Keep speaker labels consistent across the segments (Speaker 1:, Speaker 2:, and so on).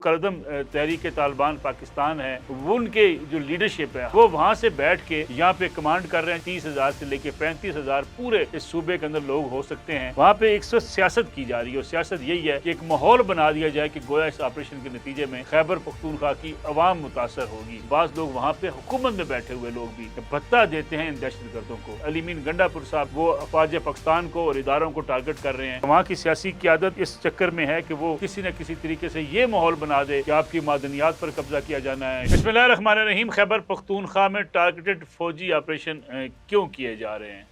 Speaker 1: करदम तहरीक तालिबान पाकिस्तान है, वो उनके जो लीडरशिप है वो वहाँ से बैठ के यहाँ पे कमांड कर रहे हैं। 30,000 से लेके 35,000 पूरे इस सूबे के अंदर लोग हो सकते हैं। वहाँ पे एक सियासत की जा रही है और सियासत यही है कि एक माहौल बना दिया जाए कि गोया इस ऑपरेशन के नतीजे में खैबर पख्तूनख्वा की अवाम मुतासर होगी। बाज़ लोग वहाँ पे हुकूमत में बैठे हुए लोग भी भत्ता देते हैं इन दहशत गर्दों को। अली मीन गंडापुर साहब वो अफवाज पाकिस्तान को और इदारों को टारगेट कर रहे हैं। वहाँ की सियासी क़यादत इस चक्कर में है कि वो किसी न किसी तरीके से ये माहौल बना दे कि आपकी मादनियात पर कब्जा किया जाना है। बिस्मिल्लाहिर्रहमानिर्रहीम। खैबर पख्तूनख्वा में टारगेटेड फौजी ऑपरेशन क्यों किए जा रहे हैं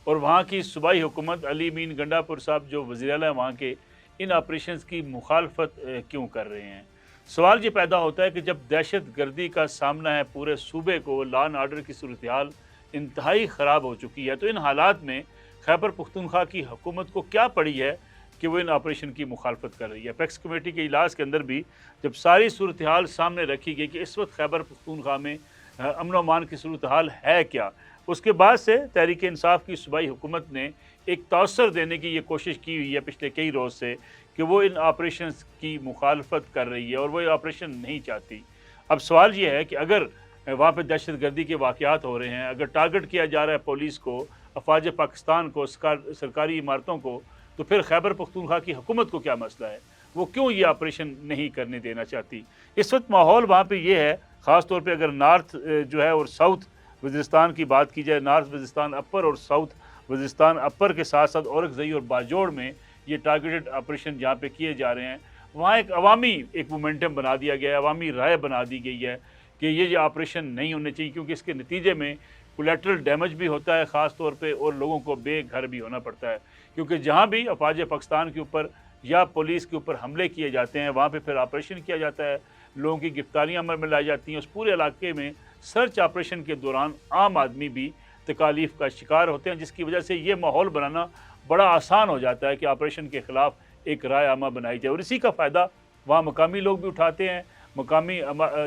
Speaker 1: और वहाँ की सूबाई हुकूमत अली मीन गंडापुर साहब जो वज़ीर आला वहाँ के इन ऑपरेशन की मुखालफत क्यों कर रहे हैं। सवाल ये पैदा होता है कि जब दहशत गर्दी का सामना है पूरे सूबे को, लॉ एंड ऑर्डर की सूरत हाल इंतहाई ख़राब हो चुकी है, तो इन हालात में खैबर पख्तूनख्वा की हुकूमत को क्या पड़ी है कि वो इन ऑपरेशन की मुखालफत कर रही है। पैक्स कमेटी के इजलास के अंदर भी जब सारी सूरत हाल सामने रखी गई कि इस वक्त खैबर पख्तूनख्वा में अमन व अमान की सूरत हाल है क्या, उसके बाद से तहरीक इंसाफ की सूबाई हुकूमत ने एक तौसर देने की ये कोशिश की हुई है पिछले कई रोज़ से कि वो इन ऑपरेशन की मुखालफत कर रही है और वो ये ऑपरेशन नहीं चाहती। अब सवाल ये है कि अगर वहाँ पर दहशत गर्दी के वाक़यात हो रहे हैं, अगर टारगेट किया जा रहा है पुलिस को, अफवाज पाकिस्तान को, सरकारी इमारतों को, तो फिर खैबर पख्तूनख्वा की हुकूमत को क्या मसला है, वो क्यों ये ऑपरेशन नहीं करने देना चाहती। इस वक्त माहौल वहाँ पे ये है, ख़ास तौर पे अगर नॉर्थ जो है और साउथ वज़ीरिस्तान की बात की जाए, नॉर्थ वज़ीरिस्तान अपर और साउथ वज़ीरिस्तान अपर के साथ साथ औरकज़ई और बाजोड़ में ये टारगेटेड ऑपरेशन जहाँ पे किए जा रहे हैं, वहाँ एक अवामी एक मोमेंटम बना दिया गया है, अवामी राय बना दी गई है कि ये ऑपरेशन नहीं होने चाहिए क्योंकि इसके नतीजे में कोलेटरल डैमेज भी होता है ख़ास तौर पे और लोगों को बेघर भी होना पड़ता है। क्योंकि जहाँ भी अफवाज पाकिस्तान के ऊपर या पुलिस के ऊपर हमले किए जाते हैं वहाँ पे फिर ऑपरेशन किया जाता है, लोगों की गिरफ्तारियाँ अमल में लाई जाती हैं। उस पूरे इलाके में सर्च ऑपरेशन के दौरान आम आदमी भी तकालीफ का शिकार होते हैं, जिसकी वजह से ये माहौल बनाना बड़ा आसान हो जाता है कि ऑपरेशन के ख़िलाफ़ एक राय आमा बनाई जाए और इसी का फ़ायदा वहाँ मकामी लोग भी उठाते हैं। मकामी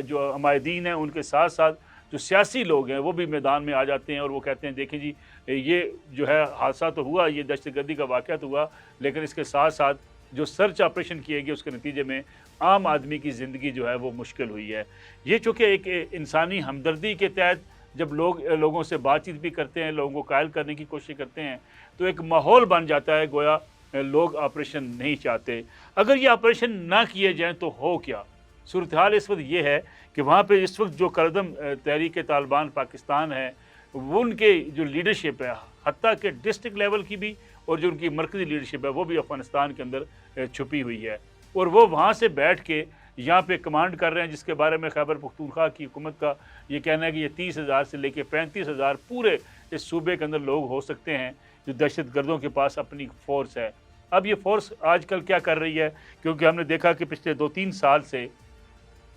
Speaker 1: जो हमायदीन हैं उनके साथ साथ जो सियासी लोग हैं वो भी मैदान में आ जाते हैं और वो कहते हैं देखें जी ये जो है हादसा तो हुआ, ये दहशतगर्दी का वाक़या तो हुआ, लेकिन इसके साथ साथ जो सर्च ऑपरेशन किए गए उसके नतीजे में आम आदमी की ज़िंदगी जो है वो मुश्किल हुई है। ये चूँकि एक इंसानी हमदर्दी के तहत जब लोगों से बातचीत भी करते हैं, लोगों को कायल करने की कोशिश करते हैं, तो एक माहौल बन जाता है गोया लोग ऑपरेशन नहीं चाहते। अगर ये ऑपरेशन ना किए जाएँ तो हो क्या? सूरत हाल इस वक्त ये है कि वहाँ पे इस वक्त जो करदम तहरीक तालिबान पाकिस्तान है, वो उनके जो लीडरशिप है, हत्ता के डिस्ट्रिक्ट लेवल की भी और जो उनकी मरकज़ी लीडरशिप है वो भी अफ़गानिस्तान के अंदर छुपी हुई है और वो वहाँ से बैठ के यहाँ पे कमांड कर रहे हैं, जिसके बारे में खैबर पख्तूनख्वा की हुकूमत का ये कहना है कि ये 30,000 से लेके 35,000 पूरे इस सूबे के अंदर लोग हो सकते हैं जो दहशत गर्दों के पास अपनी फ़ोर्स है। अब ये फ़ोर्स आजकल क्या कर रही है, क्योंकि हमने देखा कि पिछले 2-3 साल से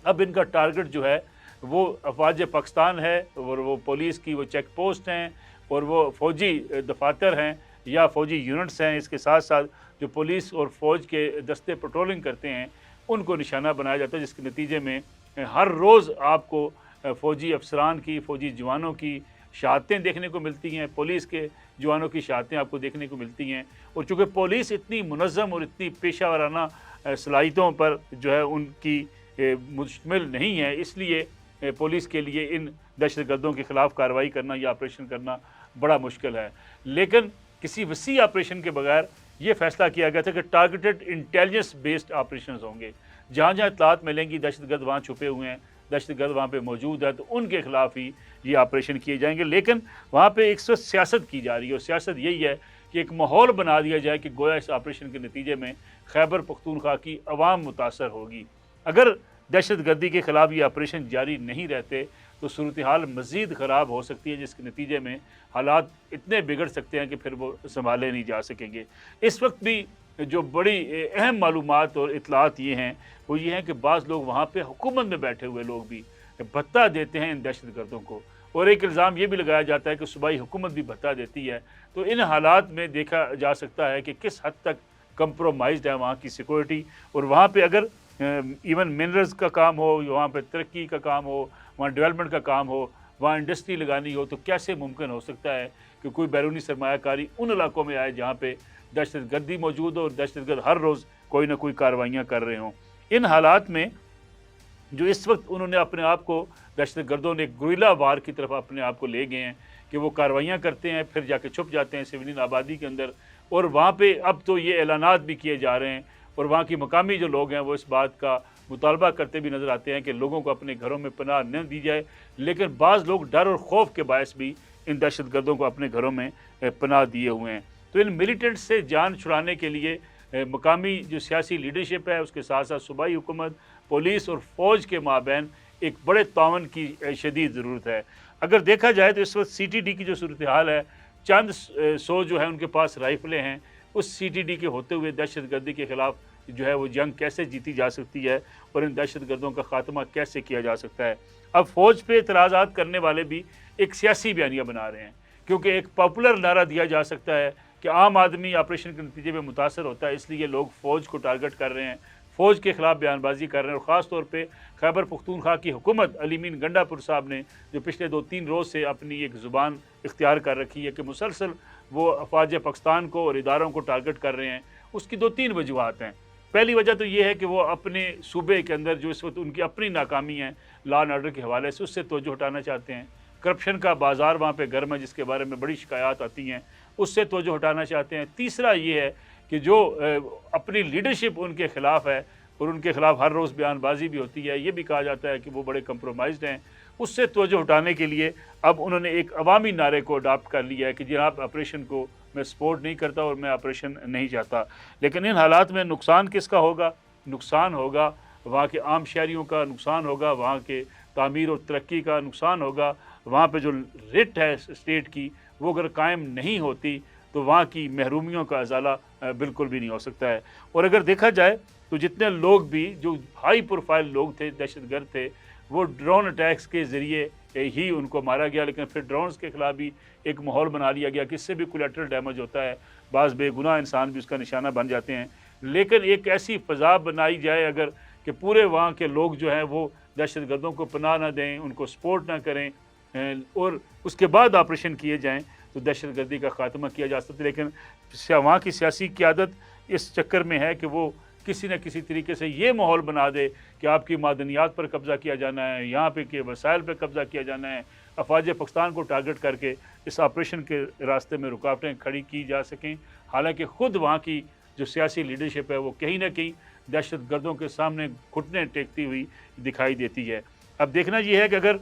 Speaker 1: अब इनका टारगेट जो है वो अफवाज पाकिस्तान है और वो पुलिस की वो चेक पोस्ट हैं और वो फ़ौजी दफातर हैं या फ़ौजी यूनिट्स हैं। इसके साथ साथ जो पुलिस और फ़ौज के दस्ते पेट्रोलिंग करते हैं उनको निशाना बनाया जाता है, जिसके नतीजे में हर रोज़ आपको फ़ौजी अफसरान की, फ़ौजी जवानों की शहादतें देखने को मिलती हैं, पुलिस के जवानों की शहादतें आपको देखने को मिलती हैं। और चूँकि पुलिस इतनी मुनज़्ज़म और इतनी पेशा वाराना सलाहियतों पर जो है उनकी मुश्तमिल नहीं है, इसलिए पुलिस के लिए इन दहशत गर्दों के ख़िलाफ़ कार्रवाई करना या ऑपरेशन करना बड़ा मुश्किल है। लेकिन किसी वसी ऑपरेशन के बगैर ये फ़ैसला किया गया था कि टारगेटेड इंटेलिजेंस बेस्ड ऑपरेशन होंगे। जहाँ जहाँ इत्तलात मिलेंगी दहशत गर्द वहाँ छुपे हुए हैं, दहशत गर्द वहाँ पे मौजूद है, तो उनके ख़िलाफ़ ही ये ऑपरेशन किए जाएंगे। लेकिन वहाँ पे एक सियासत की जा रही है और सियासत यही है कि एक माहौल बना दिया जाए कि गोया इस ऑपरेशन के नतीजे में खैबर पख्तूनख्वा की अवाम मुतासर होगी। अगर दहशत गर्दी के ख़िलाफ़ ये ऑपरेशन जारी नहीं रहते तो सूरत हाल मज़ीद ख़राब हो सकती है, जिसके नतीजे में हालात इतने बिगड़ सकते हैं कि फिर वो संभाले नहीं जा सकेंगे। इस वक्त भी जो बड़ी अहम मालूमात और इत्तलात ये हैं वो ये हैं कि बाज़ लोग वहाँ पे हुकूमत में बैठे हुए लोग भी भत्ता देते हैं इन दहशत गर्दों को और एक इल्ज़ाम ये भी लगाया जाता है कि सूबाई हुकूमत भी भत्ता देती है। तो इन हालात में देखा जा सकता है कि किस हद तक कंप्रोमाइज़्ड है वहाँ की सिक्योरिटी और वहाँ पर अगर इवन मिनरल्स का काम हो, वहाँ पे तरक्की का काम हो, वहाँ डेवलपमेंट का काम हो, वहाँ इंडस्ट्री लगानी हो, तो कैसे मुमकिन हो सकता है कि कोई बैरूनी सरमायाकारी उन इलाकों में आए जहाँ पे दहशत गर्दी मौजूद हो और दहशत गर्द हर रोज़ कोई ना कोई कार्रवाइयाँ कर रहे हों। इन हालात में جو اس وقت انہوں نے اپنے آپ کو دہشت گردوں نے گوریلا وار کی طرف اپنے آپ کو لے گئے ہیں کہ وہ کارروائیاں کرتے ہیں پھر جا کے چھپ جاتے ہیں سویلین آبادی کے اندر، اور وہاں پہ اب تو یہ اعلانات بھی کیے جا رہے ہیں اور وہاں کی مقامی جو لوگ ہیں وہ اس بات کا مطالبہ کرتے بھی نظر آتے ہیں کہ لوگوں کو اپنے گھروں میں پناہ نہ دی جائے، لیکن بعض لوگ ڈر اور خوف کے باعث بھی ان دہشت گردوں کو اپنے گھروں میں پناہ دیے ہوئے ہیں۔ تو ان ملیٹنٹ سے جان چھڑانے کے لیے مقامی جو سیاسی لیڈرشپ ہے، اس کے ساتھ ساتھ صوبائی حکومت، پولیس اور فوج کے مابین ایک بڑے تعاون کی شدید ضرورت ہے۔ اگر دیکھا جائے تو اس وقت سی ٹی ڈی کی جو صورتحال ہے، چند سو جو ہے ان کے پاس رائفلیں ہیں، اس سی ٹی ڈی کے ہوتے ہوئے دہشت گردی کے خلاف جو ہے وہ جنگ کیسے جیتی جا سکتی ہے اور ان دہشت گردوں کا خاتمہ کیسے کیا جا سکتا ہے۔ اب فوج پہ اعتراضات کرنے والے بھی ایک سیاسی بیانیہ بنا رہے ہیں، کیونکہ ایک پاپولر نعرہ دیا جا سکتا ہے کہ عام آدمی آپریشن کے نتیجے میں متاثر ہوتا ہے، اس لیے لوگ فوج کو ٹارگٹ کر رہے ہیں، فوج کے خلاف بیان بازی کر رہے ہیں، اور خاص طور پہ خیبر پختونخوا کی حکومت علی مین گنڈا پور صاحب نے جو پچھلے 2-3 روز سے اپنی ایک زبان اختیار کر رکھی ہے کہ مسلسل وہ افواج پاکستان کو اور اداروں کو ٹارگٹ کر رہے ہیں، اس کی 2-3 وجوہات ہیں۔ پہلی وجہ تو یہ ہے کہ وہ اپنے صوبے کے اندر جو اس وقت ان کی اپنی ناکامی ہے لا اینڈ آرڈر کے حوالے سے، اس سے توجہ ہٹانا چاہتے ہیں۔ کرپشن کا بازار وہاں پہ گرم ہے جس کے بارے میں بڑی شکایات آتی ہیں، اس سے توجہ ہٹانا چاہتے ہیں۔ تیسرا یہ ہے کہ جو اپنی لیڈرشپ ان کے خلاف ہے اور ان کے خلاف ہر روز بیان بازی بھی ہوتی ہے، یہ بھی کہا جاتا ہے کہ وہ بڑے کمپرومائزڈ ہیں، اس سے توجہ ہٹانے کے لیے اب انہوں نے ایک عوامی نعرے کو اڈاپٹ کر لیا ہے کہ جناب آپریشن کو میں سپورٹ نہیں کرتا اور میں آپریشن نہیں چاہتا۔ لیکن ان حالات میں نقصان کس کا ہوگا؟ نقصان ہوگا وہاں کے عام شہریوں کا، نقصان ہوگا وہاں کے تعمیر اور ترقی کا، نقصان ہوگا وہاں پہ جو رٹ ہے اسٹیٹ کی وہ اگر قائم نہیں ہوتی تو وہاں کی محرومیوں کا ازالہ بالکل بھی نہیں ہو سکتا ہے۔ اور اگر دیکھا جائے تو جتنے لوگ بھی جو ہائی پروفائل لوگ تھے، دہشت گرد تھے، وہ ڈرون اٹیکس کے ذریعے ہی ان کو مارا گیا، لیکن پھر ڈرونز کے خلاف بھی ایک ماحول بنا لیا گیا کہ اس سے بھی کولیٹرل ڈیمیج ہوتا ہے، بعض بے گناہ انسان بھی اس کا نشانہ بن جاتے ہیں۔ لیکن ایک ایسی فضا بنائی جائے اگر کہ پورے وہاں کے لوگ جو ہیں وہ دہشت گردوں کو پناہ نہ دیں، ان کو سپورٹ نہ کریں، اور اس کے بعد آپریشن کیے جائیں تو دہشت گردی کا خاتمہ کیا جا سکتا ہے۔ لیکن وہاں کی سیاسی قیادت اس چکر میں ہے کہ وہ کسی نہ کسی طریقے سے یہ ماحول بنا دے کہ آپ کی معدنیات پر قبضہ کیا جانا ہے، یہاں پہ کے وسائل پہ قبضہ کیا جانا ہے، افواج پاکستان کو ٹارگٹ کر کے اس آپریشن کے راستے میں رکاوٹیں کھڑی کی جا سکیں، حالانکہ خود وہاں کی جو سیاسی لیڈرشپ ہے وہ کہیں نہ کہیں دہشت گردوں کے سامنے گھٹنے ٹیکتی ہوئی دکھائی دیتی ہے۔ اب دیکھنا یہ ہے کہ اگر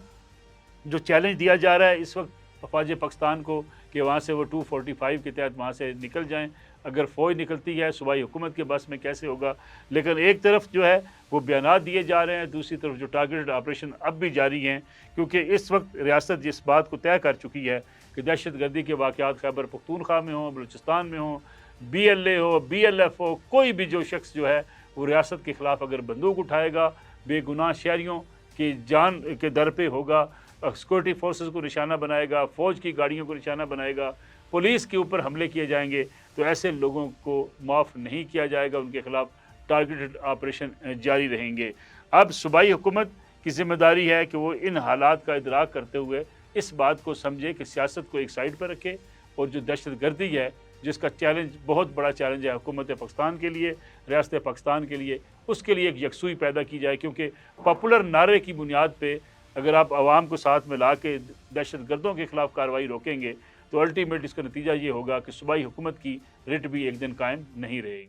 Speaker 1: جو چیلنج دیا جا رہا ہے اس وقت افواج پاکستان کو کہ وہاں سے وہ 245 کے تحت وہاں سے نکل جائیں، اگر فوج نکلتی ہے صوبائی حکومت کے بس میں کیسے ہوگا؟ لیکن ایک طرف جو ہے وہ بیانات دیے جا رہے ہیں، دوسری طرف جو ٹارگیٹڈ آپریشن اب بھی جاری ہیں، کیونکہ اس وقت ریاست جس بات کو طے کر چکی ہے کہ دہشت گردی کے واقعات خیبر پختونخوا میں ہوں، بلوچستان میں ہوں، بی ایل اے ہو، بی ایل ایف ہو، کوئی بھی جو شخص جو ہے وہ ریاست کے خلاف اگر بندوق اٹھائے گا، بے گناہ شہریوں کی جان کے در پہ ہوگا، سیکورٹی فورسز کو نشانہ بنائے گا، فوج کی گاڑیوں کو نشانہ بنائے گا، پولیس کے اوپر حملے کیے جائیں گے، تو ایسے لوگوں کو معاف نہیں کیا جائے گا، ان کے خلاف ٹارگیٹڈ آپریشن جاری رہیں گے۔ اب صوبائی حکومت کی ذمہ داری ہے کہ وہ ان حالات کا ادراک کرتے ہوئے اس بات کو سمجھے کہ سیاست کو ایک سائڈ پر رکھے، اور جو دہشت گردی ہے جس کا چیلنج بہت بڑا چیلنج ہے حکومت پاکستان کے لیے، ریاست پاکستان کے لیے، اس کے لیے ایک یکسوئی پیدا کی جائے، کیونکہ پاپولر نعرے کی بنیاد پہ اگر آپ عوام کو ساتھ میں لا کے دہشت گردوں کے خلاف کارروائی روکیں گے تو الٹیمیٹ اس کا نتیجہ یہ ہوگا کہ صوبائی حکومت کی رٹ بھی ایک دن قائم نہیں رہے گی۔